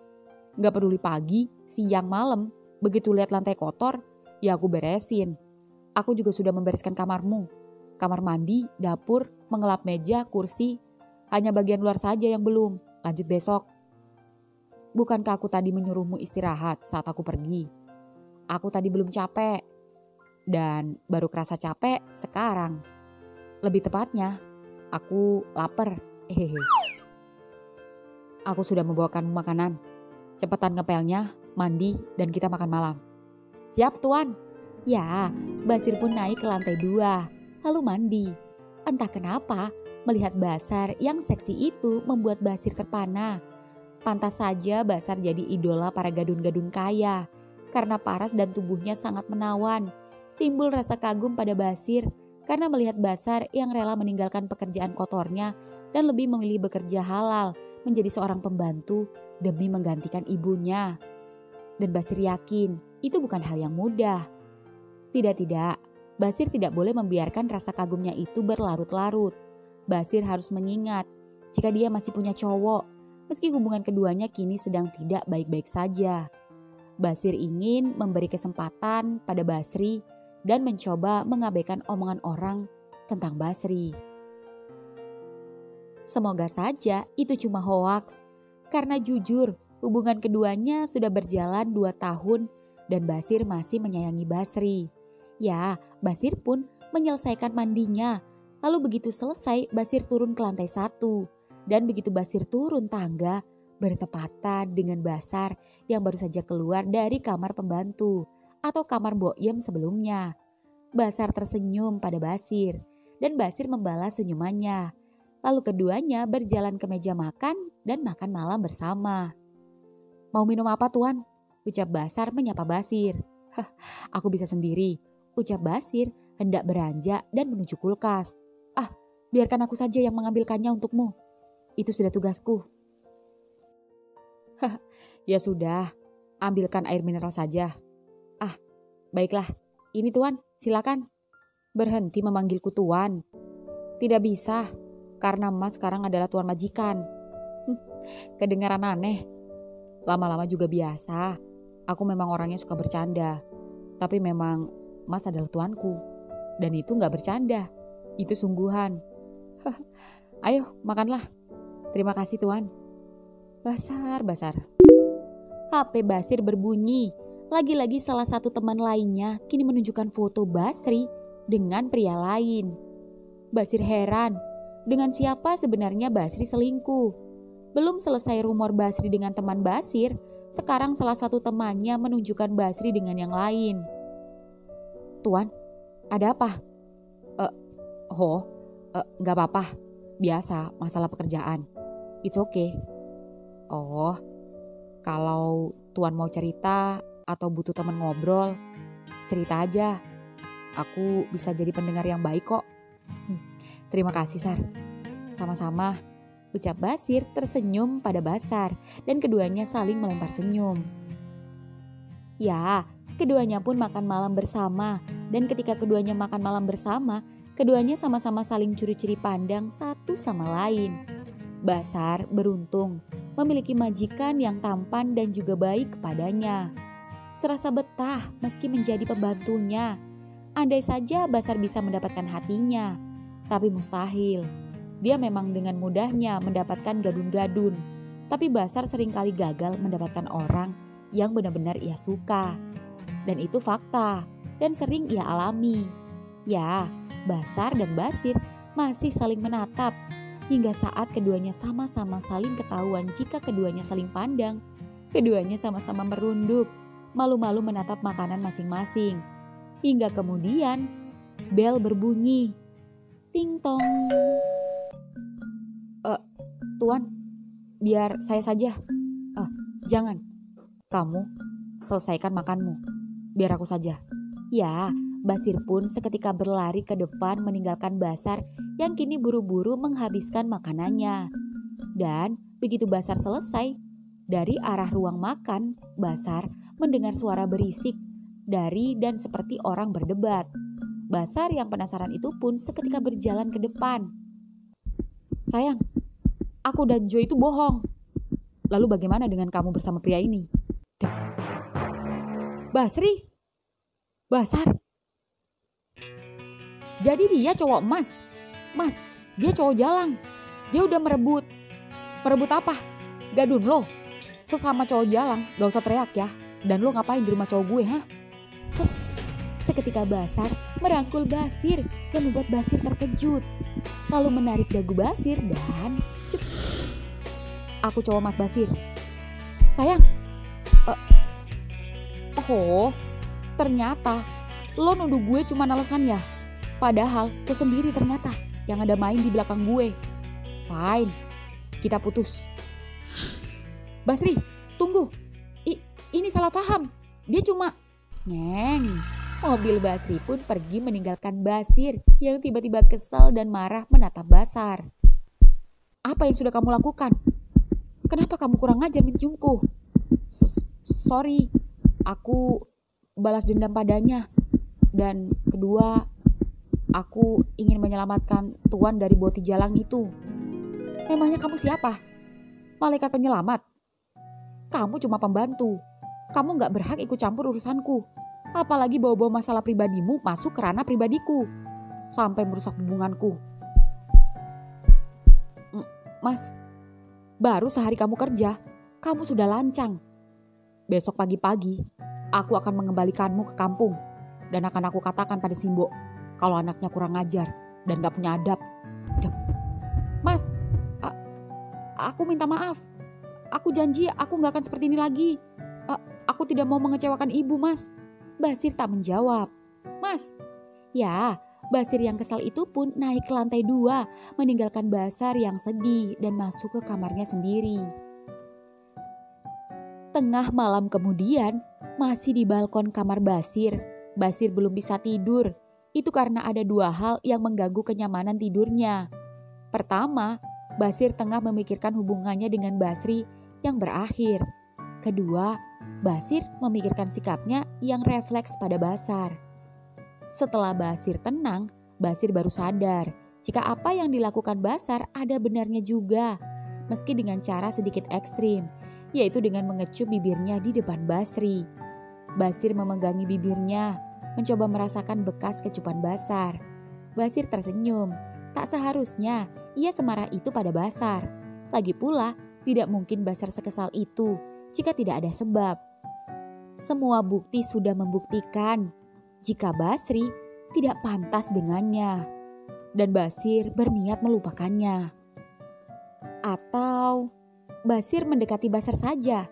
Speaker 2: Gak peduli pagi, siang, malam. Begitu lihat lantai kotor, ya aku beresin. Aku juga sudah membereskan kamarmu. Kamar mandi, dapur, mengelap meja, kursi. Hanya bagian luar saja yang belum. Lanjut besok." "Bukankah aku tadi menyuruhmu istirahat saat aku pergi? Aku tadi belum capek. Dan baru kerasa capek sekarang. Lebih tepatnya, aku lapar. Aku sudah membawakan makanan. Cepetan ngepelnya, mandi, dan kita makan malam."
Speaker 1: "Siap Tuan." Ya, Basir pun naik ke lantai 2, lalu mandi. Entah kenapa, melihat Basar yang seksi itu membuat Basir terpana. Pantas saja Basar jadi idola para gadun-gadun kaya, karena paras dan tubuhnya sangat menawan. Timbul rasa kagum pada Basir karena melihat Basar yang rela meninggalkan pekerjaan kotornya dan lebih memilih bekerja halal menjadi seorang pembantu demi menggantikan ibunya. Dan Basir yakin itu bukan hal yang mudah. Tidak, Basir tidak boleh membiarkan rasa kagumnya itu berlarut-larut. Basir harus mengingat jika dia masih punya cowok, meski hubungan keduanya kini sedang tidak baik-baik saja. Basir ingin memberi kesempatan pada Basri dan mencoba mengabaikan omongan orang tentang Basri. Semoga saja itu cuma hoaks, karena jujur hubungan keduanya sudah berjalan 2 tahun dan Basir masih menyayangi Basri. Ya, Basir pun menyelesaikan mandinya. Lalu begitu selesai, Basir turun ke lantai 1. Dan begitu Basir turun tangga, bertepatan dengan Basar yang baru saja keluar dari kamar pembantu atau kamar Mbok Yem sebelumnya. Basar tersenyum pada Basir dan Basir membalas senyumannya. Lalu keduanya berjalan ke meja makan dan makan malam bersama. "Mau minum apa Tuan?" ucap Basar menyapa Basir. "Aku bisa sendiri," ucap Basir hendak beranjak dan menuju kulkas. Biarkan aku saja yang mengambilkannya untukmu. Itu sudah tugasku." Ya sudah,
Speaker 2: ambilkan air mineral saja. Ah, baiklah. Ini tuan, silakan. Berhenti memanggilku tuan. Tidak bisa, karena Mas sekarang adalah tuan majikan. Kedengaran aneh. Lama-lama juga biasa. Aku memang orangnya suka bercanda. Tapi memang Mas adalah tuanku. Dan itu gak bercanda. Itu sungguhan. Ayo, makanlah. Terima kasih tuan. Basar.
Speaker 1: HP Basir berbunyi. Lagi-lagi salah satu teman lainnya kini menunjukkan foto Basri dengan pria lain. Basir heran, dengan siapa sebenarnya Basri selingkuh? Belum selesai rumor Basri dengan teman Basir, sekarang salah satu temannya menunjukkan Basri dengan yang lain.
Speaker 2: Tuan, ada apa? Gak apa-apa. Biasa, masalah pekerjaan. It's okay. Oh, kalau tuan mau cerita atau butuh teman ngobrol, cerita aja. Aku bisa jadi pendengar yang baik kok. Terima kasih, Sar. Sama-sama, ucap Basir tersenyum pada Basar dan keduanya saling melempar senyum. Ya, keduanya pun makan malam bersama dan ketika keduanya makan malam bersama, keduanya sama-sama saling curi-curi pandang satu sama lain. Basar beruntung memiliki majikan yang tampan dan juga baik kepadanya. Serasa betah meski menjadi pembantunya. Andai saja Basar bisa mendapatkan hatinya, tapi mustahil. Dia memang dengan mudahnya mendapatkan gadun-gadun, tapi Basar seringkali gagal mendapatkan orang yang benar-benar ia suka. Dan itu fakta, dan sering ia alami. Ya, Basar dan Basir masih saling menatap, hingga saat keduanya sama-sama saling ketahuan jika keduanya saling pandang. Keduanya sama-sama merunduk, malu-malu menatap makanan masing-masing. Hingga kemudian, bel berbunyi. Ting tong. Tuan, biar saya saja. Jangan. Kamu selesaikan makanmu. Biar aku saja. Ya, Basir pun seketika berlari ke depan meninggalkan Basar yang kini buru-buru menghabiskan makanannya. Dan begitu Basar selesai, dari arah ruang makan, Basar mendengar suara berisik dari dan seperti orang berdebat. Basar yang penasaran itu pun seketika berjalan ke depan. Sayang, aku dan Joe itu bohong. Lalu bagaimana dengan kamu bersama pria ini? Basri? Basar? Jadi dia cowok emas? Mas, dia cowok jalang. Dia udah merebut. Merebut apa? Gadun lo. Sesama cowok jalang, gak usah teriak ya. Dan lo ngapain di rumah cowok gue, hah?
Speaker 1: Seketika Basar merangkul Basir yang membuat Basir terkejut. Lalu menarik dagu Basir dan cuk.
Speaker 2: Aku cowok Mas Basir. Sayang. Ternyata lo nuduh gue cuma alasan ya. Padahal lo sendiri ternyata yang ada main di belakang gue. Fine, kita putus. Basri, tunggu. Ini salah paham. Dia cuma... Neng. Mobil Basri pun pergi meninggalkan Basir yang tiba-tiba kesal dan marah menatap Basar. Apa yang sudah kamu lakukan? Kenapa kamu kurang ajar menciumku? Sorry, aku balas dendam padanya. Dan kedua, aku ingin menyelamatkan Tuan dari boti jalang itu. Memangnya kamu siapa? Malaikat penyelamat? Kamu cuma pembantu. Kamu gak berhak ikut campur urusanku. Apalagi bawa-bawa masalah pribadimu masuk ke ranah pribadiku. Sampai merusak hubunganku. Mas, baru sehari kamu kerja, kamu sudah lancang. Besok pagi-pagi, aku akan mengembalikanmu ke kampung. Dan akan aku katakan pada Simbo, kalau anaknya kurang ajar dan gak punya adab. Mas, aku minta maaf. Aku janji aku gak akan seperti ini lagi. Aku tidak mau mengecewakan ibu, Mas.
Speaker 1: Basir tak menjawab. Mas, ya, Basir yang kesal itu pun naik ke lantai 2, meninggalkan Basar yang sedih dan masuk ke kamarnya sendiri. Tengah malam kemudian, masih di balkon kamar Basir belum bisa tidur. Itu karena ada 2 hal yang mengganggu kenyamanan tidurnya. Pertama, Basir tengah memikirkan hubungannya dengan Basri yang berakhir. Kedua, Basir memikirkan sikapnya yang refleks pada Basar. Setelah Basir tenang, Basir baru sadar jika apa yang dilakukan Basar ada benarnya juga, meski dengan cara sedikit ekstrim, yaitu dengan mengecup bibirnya di depan Basri. Basir memegangi bibirnya, mencoba merasakan bekas kecupan Basar. Basir tersenyum, tak seharusnya ia semarah itu pada Basar. Lagi pula, tidak mungkin Basar sekesal itu jika tidak ada sebab. Semua bukti sudah membuktikan jika Basri tidak pantas dengannya, dan Basir berniat melupakannya. Atau Basir mendekati Basar saja.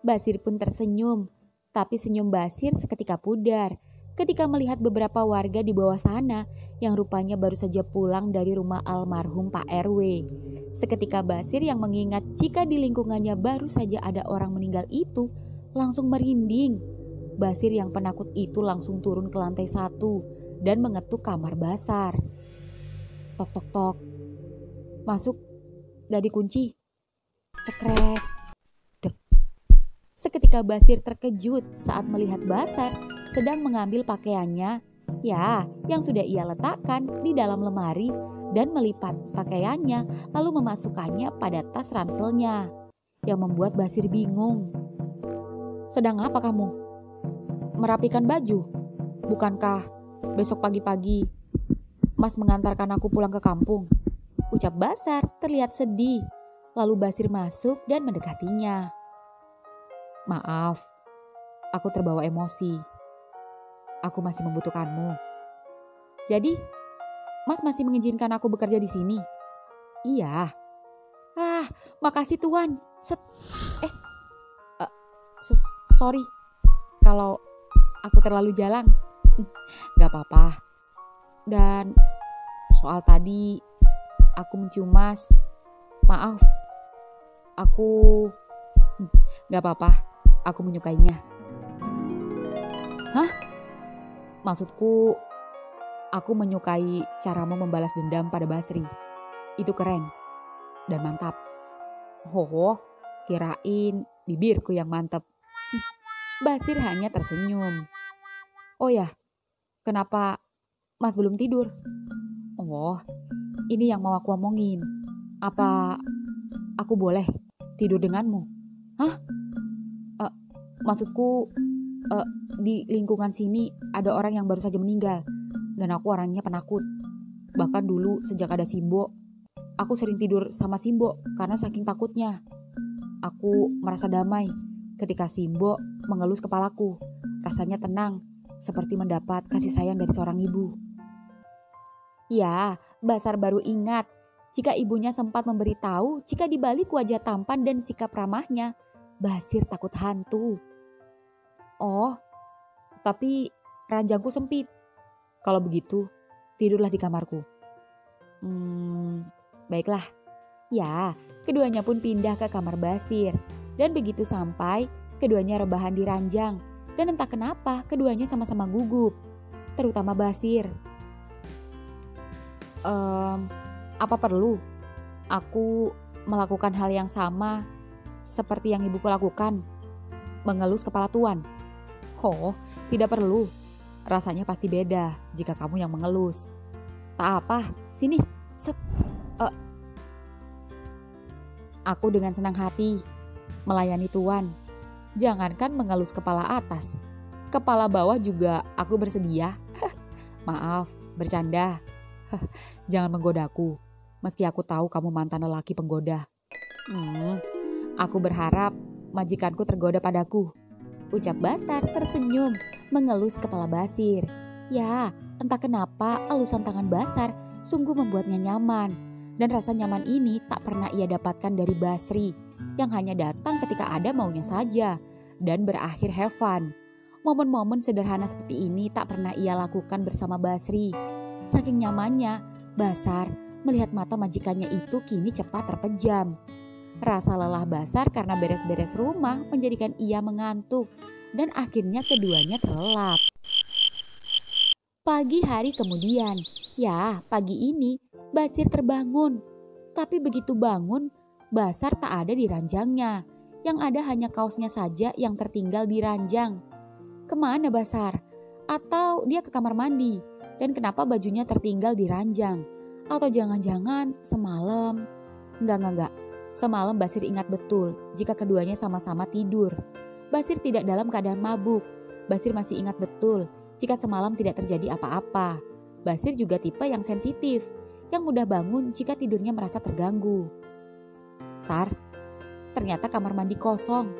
Speaker 1: Basir pun tersenyum, tapi senyum Basir seketika pudar ketika melihat beberapa warga di bawah sana yang rupanya baru saja pulang dari rumah almarhum Pak RW. Seketika Basir yang mengingat jika di lingkungannya baru saja ada orang meninggal itu langsung merinding. Basir yang penakut itu langsung turun ke lantai 1 dan mengetuk kamar Basar. Tok tok tok. Masuk, gak dikunci. Cekrek. Dek. Seketika Basir terkejut saat melihat Basar sedang mengambil pakaiannya, ya, yang sudah ia letakkan di dalam lemari dan melipat pakaiannya lalu memasukkannya pada tas ranselnya, yang membuat Basir bingung. Sedang apa kamu? Merapikan baju? Bukankah besok pagi-pagi Mas mengantarkan aku pulang ke kampung? Ucap Basar terlihat sedih. Lalu Basir masuk dan mendekatinya. Maaf, aku terbawa emosi. Aku masih membutuhkanmu. Jadi, Mas masih mengizinkan aku bekerja di sini? Iya. Makasih Tuan. Sorry kalau aku terlalu jalan. Gak apa-apa. Dan soal tadi aku mencium Mas. Maaf. Aku gak apa-apa. Aku menyukainya. Hah? Maksudku, aku menyukai caramu membalas dendam pada Basri. Itu keren dan mantap. Kirain bibirku yang mantap. Basir hanya tersenyum. Oh ya, kenapa Mas belum tidur? Oh, ini yang mau aku omongin. Apa aku boleh tidur denganmu? Hah? Maksudku, di lingkungan sini ada orang yang baru saja meninggal. Dan aku orangnya penakut. Bahkan dulu sejak ada Simbo, aku sering tidur sama Simbo karena saking takutnya. Aku merasa damai ketika Simbo mengelus kepalaku. Rasanya tenang, seperti mendapat kasih sayang dari seorang ibu. Ya, Basar baru ingat jika ibunya sempat memberitahu jika di balik wajah tampan dan sikap ramahnya, Basir takut hantu. Oh, tapi ranjangku sempit. Kalau begitu, tidurlah di kamarku. Baiklah. Ya, keduanya pun pindah ke kamar Basir. Dan begitu sampai, keduanya rebahan di ranjang. Dan entah kenapa, keduanya sama-sama gugup. Terutama Basir. Apa perlu aku melakukan hal yang sama seperti yang ibuku lakukan? Mengelus kepala Tuan. Oh, tidak perlu. Rasanya pasti beda jika kamu yang mengelus. Tak apa, sini. Set. Aku dengan senang hati melayani Tuan. Jangankan mengelus kepala atas, kepala bawah juga aku bersedia. Maaf, bercanda. Jangan menggodaku, meski aku tahu kamu mantan lelaki penggoda. Aku berharap majikanku tergoda padaku. Ucap Basar tersenyum mengelus kepala Basir. Ya, entah kenapa elusan tangan Basar sungguh membuatnya nyaman. Dan rasa nyaman ini tak pernah ia dapatkan dari Basri, yang hanya datang ketika ada maunya saja dan berakhir have fun. Momen-momen sederhana seperti ini tak pernah ia lakukan bersama Basri. Saking nyamannya, Basar melihat mata majikannya itu kini cepat terpejam. Rasa lelah Basar karena beres-beres rumah menjadikan ia mengantuk dan akhirnya keduanya terlelap. Pagi hari kemudian, ya pagi ini Basir terbangun. Tapi begitu bangun, Basar tak ada di ranjangnya. Yang ada hanya kaosnya saja yang tertinggal di ranjang. Kemana Basar? Atau dia ke kamar mandi? Dan kenapa bajunya tertinggal di ranjang? Atau jangan-jangan semalam? Enggak. Semalam Basir ingat betul jika keduanya sama-sama tidur. Basir tidak dalam keadaan mabuk. Basir masih ingat betul jika semalam tidak terjadi apa-apa. Basir juga tipe yang sensitif, yang mudah bangun jika tidurnya merasa terganggu. Sar, ternyata kamar mandi kosong.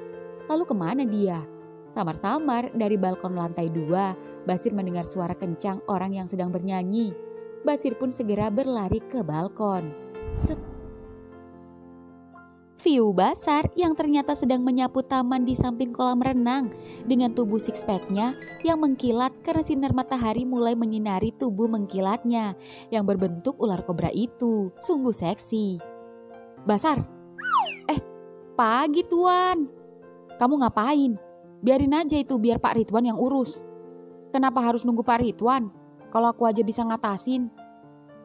Speaker 1: Lalu kemana dia? Samar-samar dari balkon lantai 2, Basir mendengar suara kencang orang yang sedang bernyanyi. Basir pun segera berlari ke balkon. Set. View Basar yang ternyata sedang menyapu taman di samping kolam renang dengan tubuh six pack-nya yang mengkilat karena sinar matahari mulai menyinari tubuh mengkilatnya yang berbentuk ular kobra itu. Sungguh seksi. Basar, pagi Tuan. Kamu ngapain? Biarin aja itu biar Pak Ridwan yang urus. Kenapa harus nunggu Pak Ridwan? Kalau aku aja bisa ngatasin.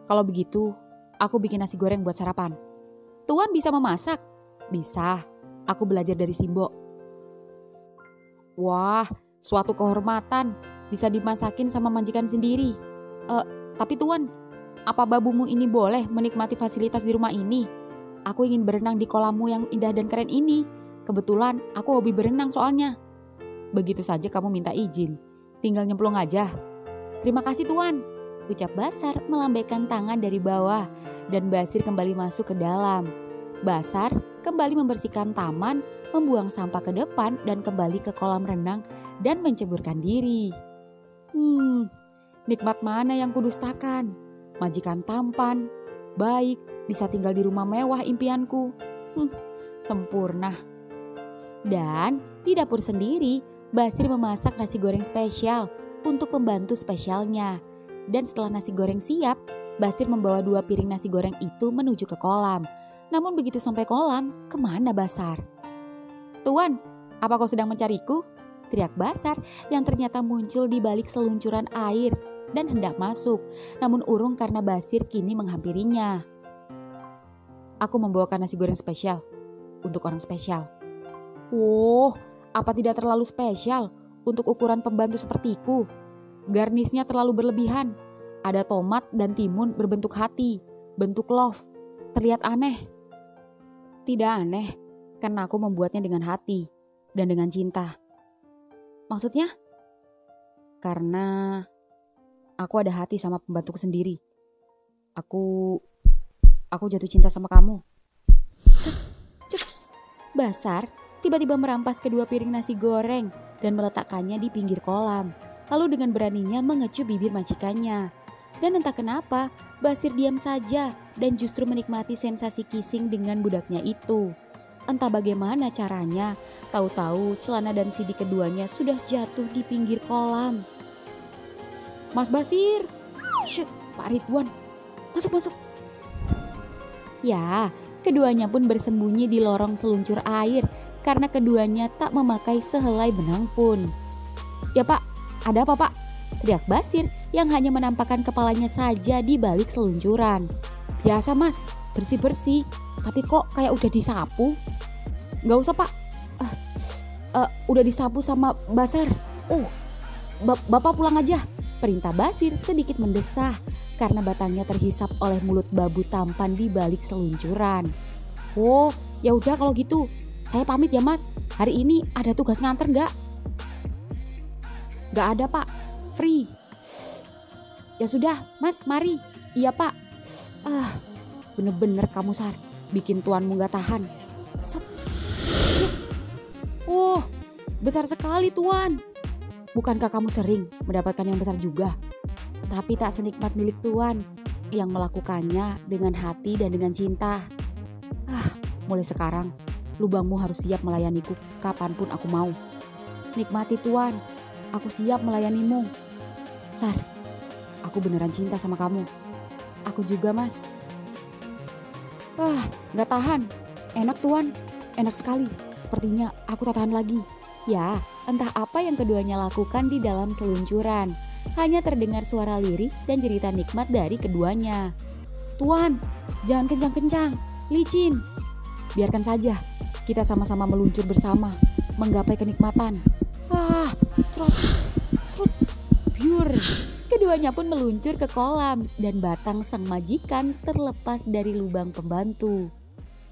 Speaker 1: Kalau begitu, aku bikin nasi goreng buat sarapan. Tuan bisa memasak? Bisa, aku belajar dari Simbo. Wah, suatu kehormatan, bisa dimasakin sama majikan sendiri. Tapi Tuan, apa babumu ini boleh menikmati fasilitas di rumah ini? Aku ingin berenang di kolammu yang indah dan keren ini. Kebetulan aku hobi berenang soalnya. Begitu saja kamu minta izin, tinggal nyemplung aja. Terima kasih Tuan, ucap Basar melambaikan tangan dari bawah dan Basir kembali masuk ke dalam. Basar kembali membersihkan taman, membuang sampah ke depan dan kembali ke kolam renang dan menceburkan diri. Nikmat mana yang kudustakan? Majikan tampan, baik, bisa tinggal di rumah mewah impianku. Sempurna. Dan di dapur sendiri, Basir memasak nasi goreng spesial untuk pembantu spesialnya. Dan setelah nasi goreng siap, Basir membawa 2 piring nasi goreng itu menuju ke kolam. Namun begitu sampai kolam, kemana Basar? Tuan, apa kau sedang mencariku? Teriak Basar yang ternyata muncul di balik seluncuran air dan hendak masuk. Namun urung karena Basir kini menghampirinya. Aku membawakan nasi goreng spesial untuk orang spesial. Oh, apa tidak terlalu spesial untuk ukuran pembantu sepertiku? Garnisnya terlalu berlebihan. Ada tomat dan timun berbentuk hati, bentuk love. Terlihat aneh. Tidak aneh, karena aku membuatnya dengan hati dan dengan cinta. Maksudnya? Karena aku ada hati sama pembantuku sendiri. Aku jatuh cinta sama kamu. Cups. Basar tiba-tiba merampas kedua piring nasi goreng dan meletakkannya di pinggir kolam. Lalu dengan beraninya mengecup bibir majikannya. Dan entah kenapa, Basir diam saja dan justru menikmati sensasi kissing dengan budaknya itu. Entah bagaimana caranya, tahu-tahu celana dan sidik keduanya sudah jatuh di pinggir kolam. Mas Basir, shit, Pak Ridwan, masuk. Ya, keduanya pun bersembunyi di lorong seluncur air karena keduanya tak memakai sehelai benang pun. Ya Pak, ada apa Pak? Teriak Basir yang hanya menampakkan kepalanya saja di balik seluncuran. Biasa Mas, bersih-bersih, tapi kok kayak udah disapu? Gak usah Pak, udah disapu sama Basar. Bapak pulang aja. Perintah Basir sedikit mendesah karena batangnya terhisap oleh mulut babu tampan di balik seluncuran. Oh, ya udah kalau gitu, saya pamit ya Mas. Hari ini ada tugas nganter nggak? Nggak ada Pak, free. Ya sudah, Mas, mari. Iya Pak. Bener-bener kamu Sar, bikin tuanmu nggak tahan. Set. Oh, besar sekali Tuan. Bukankah kamu sering mendapatkan yang besar juga? Tapi tak senikmat milik Tuan yang melakukannya dengan hati dan dengan cinta. Mulai sekarang, lubangmu harus siap melayaniku kapanpun aku mau. Nikmati Tuan, aku siap melayanimu. Sar, aku beneran cinta sama kamu. Aku juga Mas. Gak tahan. Enak Tuan, enak sekali. Sepertinya aku tak tahan lagi. Ya, entah apa yang keduanya lakukan di dalam seluncuran. Hanya terdengar suara lirih dan cerita nikmat dari keduanya. Tuan, jangan kencang-kencang, licin. Biarkan saja,
Speaker 2: Kita sama-sama meluncur bersama, menggapai kenikmatan. Trot, serut, biur.
Speaker 1: Keduanya pun meluncur ke kolam dan batang sang majikan terlepas dari lubang pembantu.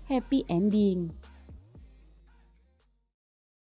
Speaker 1: Happy ending.